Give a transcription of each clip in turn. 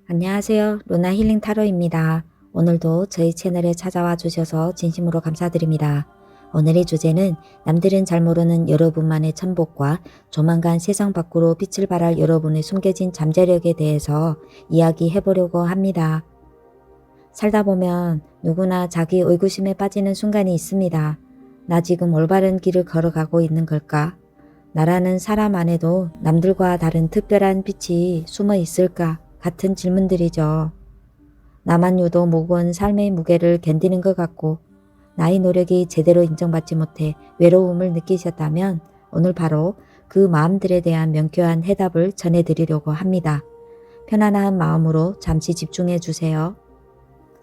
안녕하세요. 루나 힐링 타로입니다. 오늘도 저희 채널에 찾아와 주셔서 진심으로 감사드립니다. 오늘의 주제는 남들은 잘 모르는 여러분만의 천복과 조만간 세상 밖으로 빛을 발할 여러분의 숨겨진 잠재력에 대해서 이야기해 보려고 합니다. 살다 보면 누구나 자기 의구심에 빠지는 순간이 있습니다. 나 지금 올바른 길을 걸어가고 있는 걸까? 나라는 사람 안에도 남들과 다른 특별한 빛이 숨어 있을까? 같은 질문들이죠. 나만 유독 무거운 삶의 무게를 견디는 것 같고 나의 노력이 제대로 인정받지 못해 외로움을 느끼셨다면 오늘 바로 그 마음들에 대한 명쾌한 해답을 전해드리려고 합니다. 편안한 마음으로 잠시 집중해 주세요.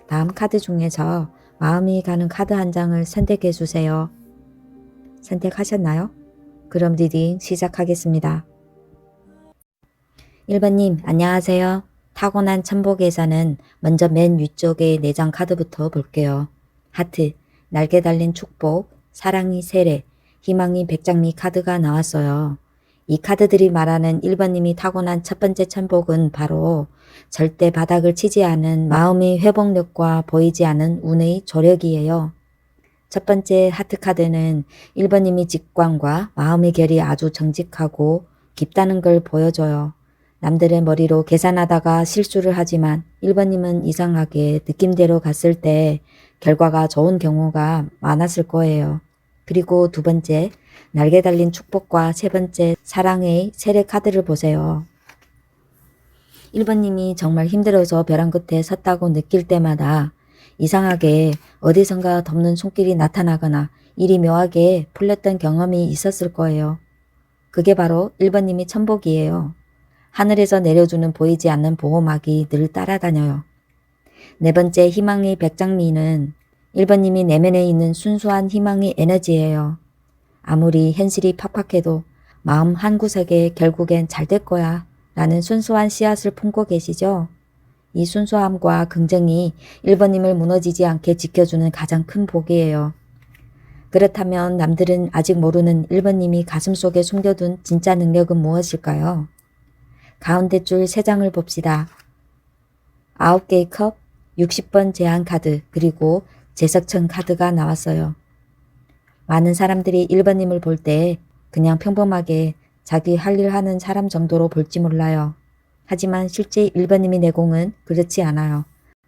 다음 카드 중에서 마음이 가는 카드 한 장을 선택해 주세요. 선택하셨나요? 그럼 리딩 시작하겠습니다. 1번님 안녕하세요. 타고난 천복에서는 먼저 맨 위쪽의 4장 카드부터 볼게요. 하트, 날개 달린 축복, 사랑이 세례, 희망이 백장미 카드가 나왔어요. 이 카드들이 말하는 1번님이 타고난 첫 번째 천복은 바로 절대 바닥을 치지 않은 마음의 회복력과 보이지 않은 운의 조력이에요. 첫 번째 하트 카드는 1번님이 직관과 마음의 결이 아주 정직하고 깊다는 걸 보여줘요. 남들의 머리로 계산하다가 실수를 하지만 1번님은 이상하게 느낌대로 갔을 때 결과가 좋은 경우가 많았을 거예요. 그리고 두 번째, 날개 달린 축복과 세 번째, 사랑의 세례 카드를 보세요. 1번님이 정말 힘들어서 벼랑 끝에 섰다고 느낄 때마다 이상하게 어디선가 덮는 손길이 나타나거나 일이 묘하게 풀렸던 경험이 있었을 거예요. 그게 바로 1번님이 천복이에요. 하늘에서 내려주는 보이지 않는 보호막이 늘 따라다녀요. 네 번째 희망의 백장미는 1번님이 내면에 있는 순수한 희망의 에너지예요. 아무리 현실이 팍팍해도 마음 한구석에 결국엔 잘 될 거야 라는 순수한 씨앗을 품고 계시죠? 이 순수함과 긍정이 1번님을 무너지지 않게 지켜주는 가장 큰 복이에요. 그렇다면 남들은 아직 모르는 1번님이 가슴속에 숨겨둔 진짜 능력은 무엇일까요? 가운데 줄 3장을 봅시다. 9개의 컵, 60번 제한 카드, 그리고 제석천 카드가 나왔어요. 많은 사람들이 1번님을 볼 때 그냥 평범하게 자기 할 일 하는 사람 정도로 볼지 몰라요. 하지만 실제 1번님의 내공은 그렇지 않아요.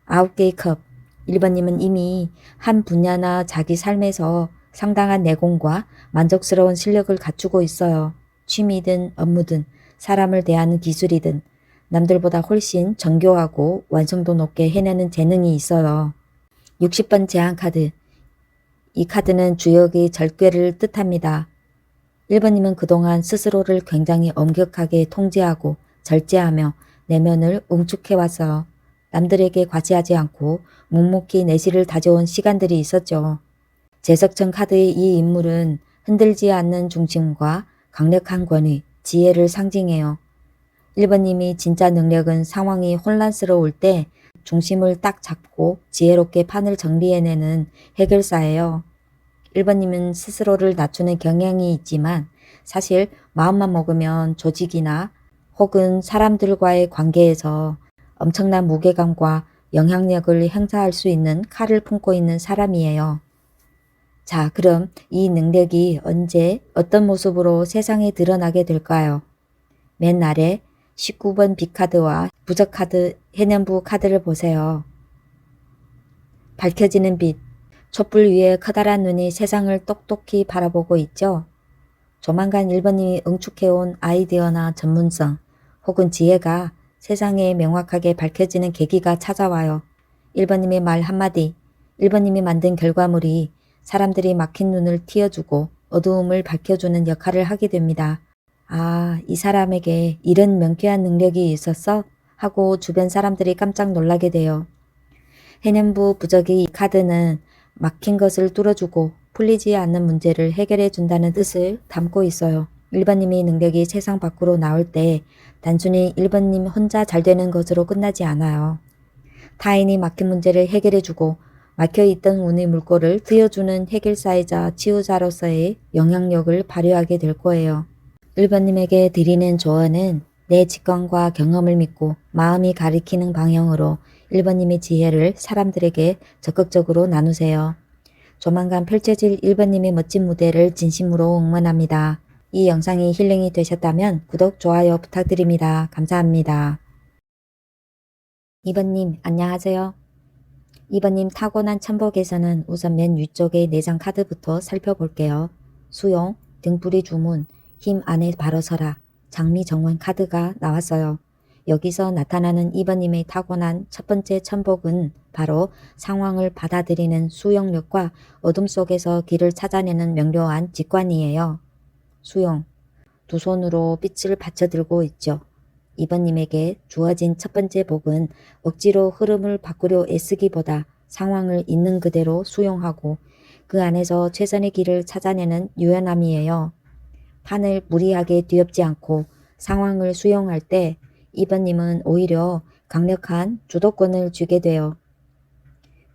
9개의 컵, 1번님은 이미 한 분야나 자기 삶에서 상당한 내공과 만족스러운 실력을 갖추고 있어요. 취미든 업무든 사람을 대하는 기술이든 남들보다 훨씬 정교하고 완성도 높게 해내는 재능이 있어요. 60번 제한 카드. 이 카드는 주역의 절궤를 뜻합니다. 1번님은 그동안 스스로를 굉장히 엄격하게 통제하고 절제하며 내면을 응축해왔어요. 남들에게 과시하지 않고 묵묵히 내실을 다져온 시간들이 있었죠. 제석천 카드의 이 인물은 흔들지 않는 중심과 강력한 권위, 지혜를 상징해요. 1번님이 진짜 능력은 상황이 혼란스러울 때 중심을 딱 잡고 지혜롭게 판을 정리해내는 해결사예요. 1번님은 스스로를 낮추는 경향이 있지만 사실 마음만 먹으면 조직이나 혹은 사람들과의 관계에서 엄청난 무게감과 영향력을 행사할 수 있는 칼을 품고 있는 사람이에요. 자, 그럼 이 능력이 언제 어떤 모습으로 세상에 드러나게 될까요? 맨 아래 19번 B카드와 부적카드 해년부 카드를 보세요. 밝혀지는 빛, 촛불 위에 커다란 눈이 세상을 똑똑히 바라보고 있죠. 조만간 1번님이 응축해온 아이디어나 전문성 혹은 지혜가 세상에 명확하게 밝혀지는 계기가 찾아와요. 1번님의 말 한마디, 1번님이 만든 결과물이 사람들이 막힌 눈을 틔워주고 어두움을 밝혀주는 역할을 하게 됩니다. 아, 이 사람에게 이런 명쾌한 능력이 있었어? 하고 주변 사람들이 깜짝 놀라게 돼요. 해년부 부적의 이 카드는 막힌 것을 뚫어주고 풀리지 않는 문제를 해결해 준다는 뜻을 담고 있어요. 1번님이 능력이 세상 밖으로 나올 때 단순히 1번님 혼자 잘 되는 것으로 끝나지 않아요. 타인이 막힌 문제를 해결해주고 막혀있던 운의 물꼬를 트여주는 해결사이자 치유자로서의 영향력을 발휘하게 될 거예요. 1번님에게 드리는 조언은 내 직관과 경험을 믿고 마음이 가리키는 방향으로 1번님의 지혜를 사람들에게 적극적으로 나누세요. 조만간 펼쳐질 1번님의 멋진 무대를 진심으로 응원합니다. 이 영상이 힐링이 되셨다면 구독, 좋아요 부탁드립니다. 감사합니다. 2번님 안녕하세요. 2번님 타고난 천복에서는 우선 맨 위쪽의 4장 카드부터 살펴볼게요. 수용, 등불이 주문, 힘 안에 바로 서라, 장미정원 카드가 나왔어요. 여기서 나타나는 2번님의 타고난 첫 번째 천복은 바로 상황을 받아들이는 수용력과 어둠 속에서 길을 찾아내는 명료한 직관이에요. 수용, 두 손으로 빛을 받쳐들고 있죠. 2번님에게 주어진 첫 번째 복은 억지로 흐름을 바꾸려 애쓰기보다 상황을 있는 그대로 수용하고 그 안에서 최선의 길을 찾아내는 유연함이에요. 판을 무리하게 뒤엎지 않고 상황을 수용할 때 2번님은 오히려 강력한 주도권을 쥐게 돼요.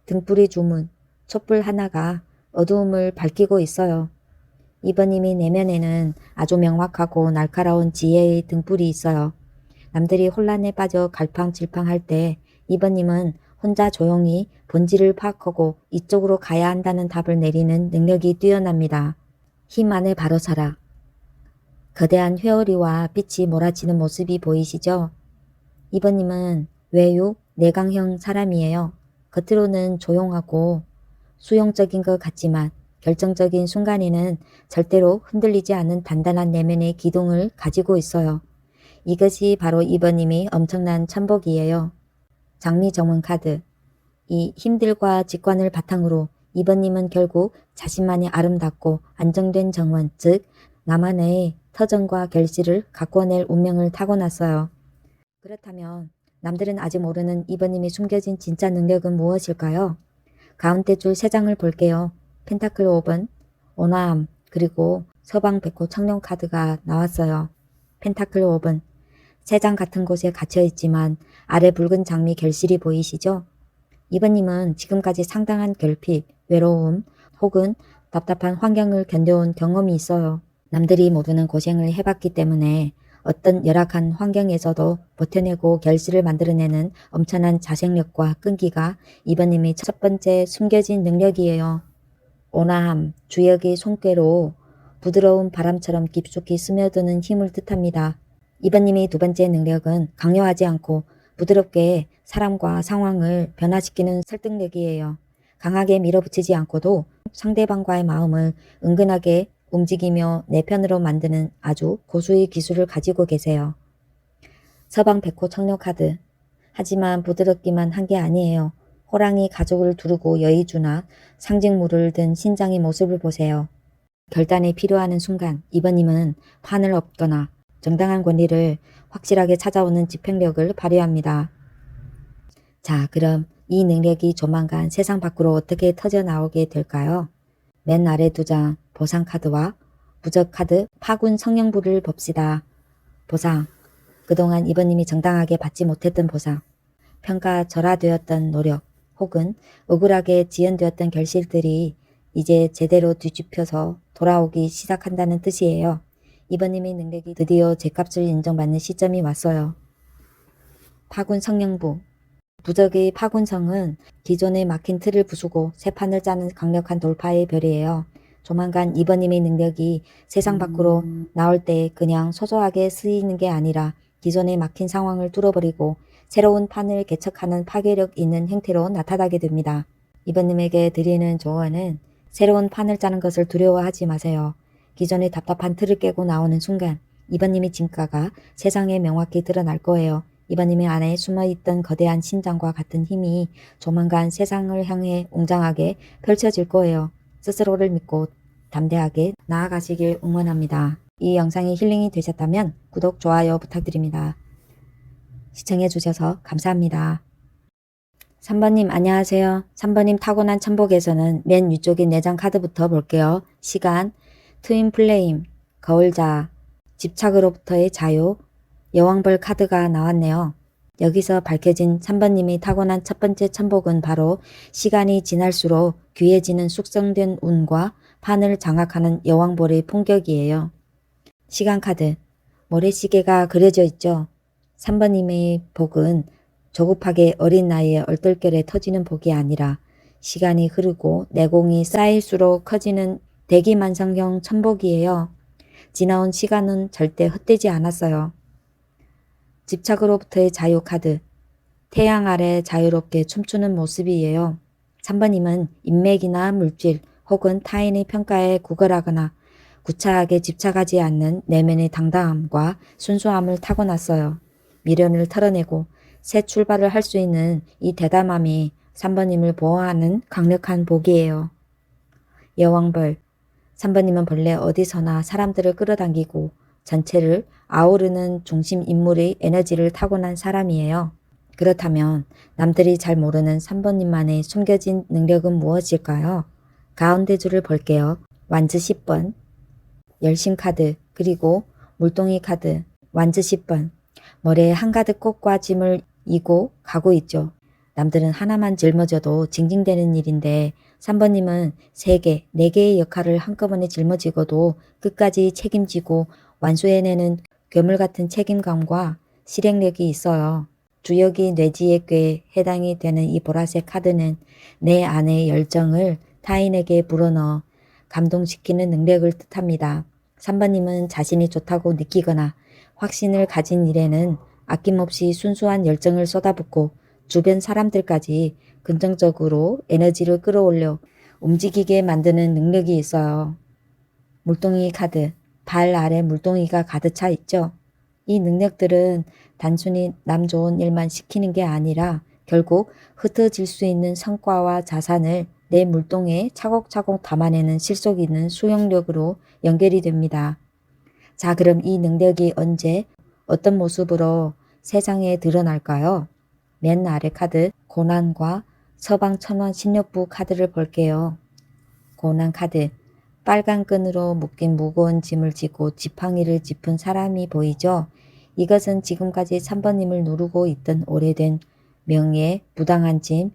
등불이 주문, 촛불 하나가 어두움을 밝히고 있어요. 2번님이 내면에는 아주 명확하고 날카로운 지혜의 등불이 있어요. 남들이 혼란에 빠져 갈팡질팡할 때 2번님은 혼자 조용히 본질을 파악하고 이쪽으로 가야 한다는 답을 내리는 능력이 뛰어납니다. 힘 안에 바로 서라. 거대한 회오리와 빛이 몰아치는 모습이 보이시죠? 2번님은 외유, 내강형 사람이에요. 겉으로는 조용하고 수용적인 것 같지만 결정적인 순간에는 절대로 흔들리지 않는 단단한 내면의 기둥을 가지고 있어요. 이것이 바로 2번님이 엄청난 천복이에요. 장미 정원 카드. 이 힘들과 직관을 바탕으로 2번님은 결국 자신만이 아름답고 안정된 정원, 즉 나만의 터전과 결실을 가꿔낼 운명을 타고났어요. 그렇다면 남들은 아직 모르는 2번님이 숨겨진 진짜 능력은 무엇일까요? 가운데 줄 3장을 볼게요. 펜타클 5번, 온화함, 그리고 서방 백호 청룡 카드가 나왔어요. 펜타클 5번. 3장 같은 곳에 갇혀있지만 아래 붉은 장미 결실이 보이시죠? 2번님은 지금까지 상당한 결핍, 외로움 혹은 답답한 환경을 견뎌온 경험이 있어요. 남들이 모르는 고생을 해봤기 때문에 어떤 열악한 환경에서도 버텨내고 결실을 만들어내는 엄청난 자생력과 끈기가 2번님의 첫 번째 숨겨진 능력이에요. 온화함, 주역의 손괴로 부드러운 바람처럼 깊숙이 스며드는 힘을 뜻합니다. 2번님의 두 번째 능력은 강요하지 않고 부드럽게 사람과 상황을 변화시키는 설득력이에요. 강하게 밀어붙이지 않고도 상대방과의 마음을 은근하게 움직이며 내 편으로 만드는 아주 고수의 기술을 가지고 계세요. 서방 백호 청룡 카드. 하지만 부드럽기만 한 게 아니에요. 호랑이 가죽을 두르고 여의주나 상징물을 든 신장의 모습을 보세요. 결단이 필요하는 순간 2번님은 판을 엎거나 정당한 권리를 확실하게 찾아오는 집행력을 발휘합니다. 자, 그럼 이 능력이 조만간 세상 밖으로 어떻게 터져나오게 될까요? 맨 아래 2장 보상 카드와 부적 카드 파군 성령부를 봅시다. 보상, 그동안 2번님이 정당하게 받지 못했던 보상, 평가절하되었던 노력 혹은 억울하게 지연되었던 결실들이 이제 제대로 뒤집혀서 돌아오기 시작한다는 뜻이에요. 2번님의 능력이 드디어 제값을 인정받는 시점이 왔어요. 파군 성령부. 부적의 파군성은 기존에 막힌 틀을 부수고 새 판을 짜는 강력한 돌파의 별이에요. 조만간 2번님의 능력이 세상 밖으로 나올 때 그냥 소소하게 쓰이는 게 아니라 기존에 막힌 상황을 뚫어버리고 새로운 판을 개척하는 파괴력 있는 형태로 나타나게 됩니다. 2번님에게 드리는 조언은 새로운 판을 짜는 것을 두려워하지 마세요. 기존의 답답한 틀을 깨고 나오는 순간 2번님의 진가가 세상에 명확히 드러날 거예요. 2번님의 안에 숨어있던 거대한 신장과 같은 힘이 조만간 세상을 향해 웅장하게 펼쳐질 거예요. 스스로를 믿고 담대하게 나아가시길 응원합니다. 이 영상이 힐링이 되셨다면 구독, 좋아요 부탁드립니다. 시청해주셔서 감사합니다. 3번님 안녕하세요. 3번님 타고난 천복에서는 맨 위쪽에 4장 카드부터 볼게요. 시간, 트윈 플레임, 거울자, 집착으로부터의 자유, 여왕벌 카드가 나왔네요. 여기서 밝혀진 3번님이 타고난 첫 번째 천복은 바로 시간이 지날수록 귀해지는 숙성된 운과 판을 장악하는 여왕벌의 품격이에요. 시간 카드, 모래시계가 그려져 있죠. 3번님의 복은 조급하게 어린 나이에 얼떨결에 터지는 복이 아니라 시간이 흐르고 내공이 쌓일수록 커지는 대기만성형 천복이에요. 지나온 시간은 절대 헛되지 않았어요. 집착으로부터의 자유 카드. 태양 아래 자유롭게 춤추는 모습이에요. 3번님은 인맥이나 물질 혹은 타인의 평가에 구걸하거나 구차하게 집착하지 않는 내면의 당당함과 순수함을 타고났어요. 미련을 털어내고 새 출발을 할 수 있는 이 대담함이 3번님을 보호하는 강력한 복이에요. 여왕벌. 3번님은 본래 어디서나 사람들을 끌어당기고 전체를 아우르는 중심 인물의 에너지를 타고난 사람이에요. 그렇다면 남들이 잘 모르는 3번님만의 숨겨진 능력은 무엇일까요? 가운데 줄을 볼게요. 완즈 10번, 열심 카드, 그리고 물동이 카드, 완즈 10번. 머리에 한가득 꽃과 짐을 이고 가고 있죠. 남들은 하나만 짊어져도 징징대는 일인데 3번님은 3개, 4개의 역할을 한꺼번에 짊어지고도 끝까지 책임지고 완수해내는 괴물 같은 책임감과 실행력이 있어요. 주역이 뇌지의 꾀에 해당이 되는 이 보라색 카드는 내 안의 열정을 타인에게 불어넣어 감동시키는 능력을 뜻합니다. 3번님은 자신이 좋다고 느끼거나 확신을 가진 일에는 아낌없이 순수한 열정을 쏟아붓고 주변 사람들까지 긍정적으로 에너지를 끌어올려 움직이게 만드는 능력이 있어요. 물동이 카드, 발 아래 물동이가 가득 차 있죠. 이 능력들은 단순히 남 좋은 일만 시키는 게 아니라 결국 흩어질 수 있는 성과와 자산을 내 물동에 차곡차곡 담아내는 실속 있는 수용력으로 연결이 됩니다. 자, 그럼 이 능력이 언제 어떤 모습으로 세상에 드러날까요? 맨 아래 카드 고난과 서방천원 신력부 카드를 볼게요. 고난 카드. 빨간 끈으로 묶인 무거운 짐을 지고 지팡이를 짚은 사람이 보이죠? 이것은 지금까지 3번님을 누르고 있던 오래된 명예, 부당한 짐,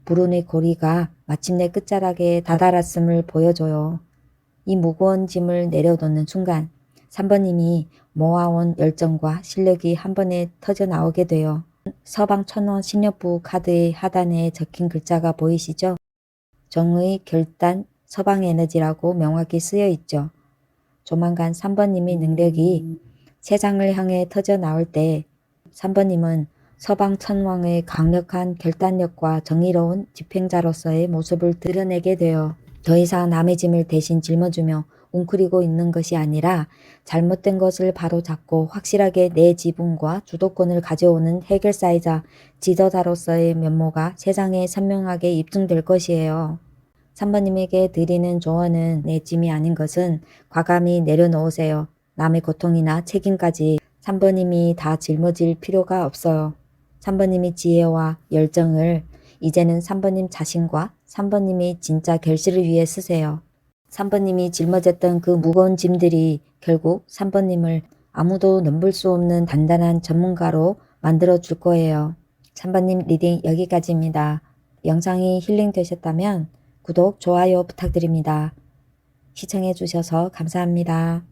불운의 고리가 마침내 끝자락에 다다랐음을 보여줘요. 이 무거운 짐을 내려놓는 순간 3번님이 모아온 열정과 실력이 한 번에 터져 나오게 돼요. 서방천원 신력부 카드의 하단에 적힌 글자가 보이시죠? 정의, 결단, 서방에너지라고 명확히 쓰여 있죠. 조만간 3번님의 능력이 세상을 향해 터져 나올 때 3번님은 서방천왕의 강력한 결단력과 정의로운 집행자로서의 모습을 드러내게 되어 더 이상 남의 짐을 대신 짊어주며 웅크리고 있는 것이 아니라 잘못된 것을 바로잡고 확실하게 내 지분과 주도권을 가져오는 해결사이자 지도자로서의 면모가 세상에 선명하게 입증될 것이에요. 3번님에게 드리는 조언은 내 짐이 아닌 것은 과감히 내려놓으세요. 남의 고통이나 책임까지 3번님이 다 짊어질 필요가 없어요. 3번님의 지혜와 열정을 이제는 3번님 자신과 3번님이 진짜 결실을 위해 쓰세요. 3번님이 짊어졌던 그 무거운 짐들이 결국 3번님을 아무도 넘볼 수 없는 단단한 전문가로 만들어 줄 거예요. 3번님 리딩 여기까지입니다. 영상이 힐링 되셨다면 구독, 좋아요 부탁드립니다. 시청해 주셔서 감사합니다.